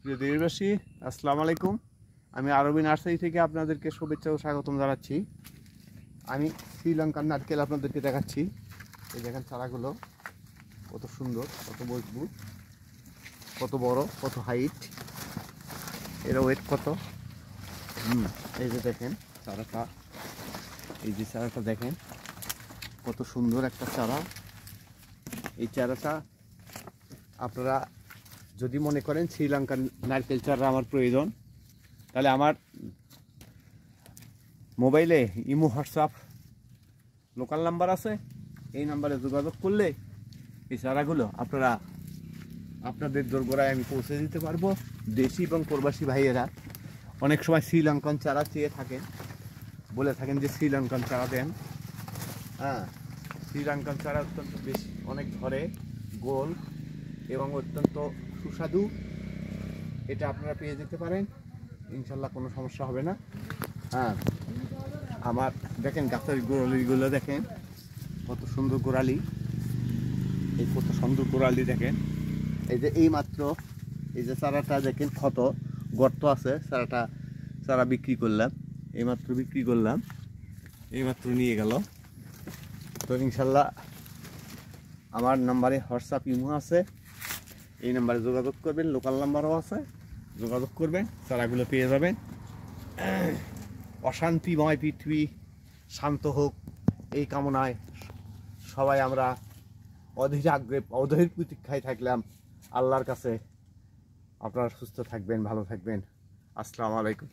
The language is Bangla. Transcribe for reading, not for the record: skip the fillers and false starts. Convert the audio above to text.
প্রিয় দেশবাসী, আসসালামু আলাইকুম। আমি আরবি নার্সারি থেকে আপনাদেরকে শুভেচ্ছা ও স্বাগতম জানাচ্ছি। আমি শ্রীলঙ্কার নারকেল আপনাদেরকে দেখাচ্ছি। এই দেখেন চারাগুলো কত সুন্দর, কত মজবুত, কত বড়, কত হাইট, এর ওয়েট কত। এই যে দেখেন চারাটা, এই যে চারাটা দেখেন কত সুন্দর একটা চারা। এই চারাটা আপনারা যদি মনে করেন শ্রীলঙ্কার নারকেল চারা আমার প্রয়োজন, তাহলে আমার মোবাইলে ইমো, হোয়াটসঅ্যাপ, লোকাল নাম্বার আছে। এই নাম্বারে যোগাযোগ করলে এই চারাগুলো আপনারা আপনাদের দোরগোড়ায় আমি পৌঁছে দিতে পারবো। দেশি এবং প্রবাসী ভাইয়েরা অনেক সময় শ্রীলঙ্কান চারা চেয়ে থাকেন, বলে থাকেন যে শ্রীলঙ্কান চারা দেন। হ্যাঁ, শ্রীলঙ্কান চারা অত্যন্ত বেশি অনেক ধরে, গোল এবং অত্যন্ত সুস্বাদু। এটা আপনারা পেয়ে যেতে পারেন, ইনশাল্লাহ কোনো সমস্যা হবে না। হ্যাঁ, আমার দেখেন গাছের গোড়ালিগুলো দেখেন কত সুন্দর গোড়ালি, এই কত সুন্দর গোড়ালি দেখেন। এই যে এই মাত্র এই যে চারাটা দেখেন কত গর্ত আছে, চারা বিক্রি করলাম, এইমাত্র বিক্রি করলাম, এইমাত্র নিয়ে গেল। তো ইনশাল্লাহ আমার নাম্বারে হোয়াটসঅ্যাপ ইমো আছে, এই নাম্বারে যোগাযোগ করবেন, লোকাল নাম্বারও আছে, যোগাযোগ করবেন, চারাগুলো পেয়ে যাবেন। অশান্তিময় পৃথিবী শান্ত হোক এই কামনায় সবাই আমরা অধীর প্রতীক্ষায় থাকলাম। আল্লাহর কাছে আপনারা সুস্থ থাকবেন, ভালো থাকবেন। আসসালামু আলাইকুম।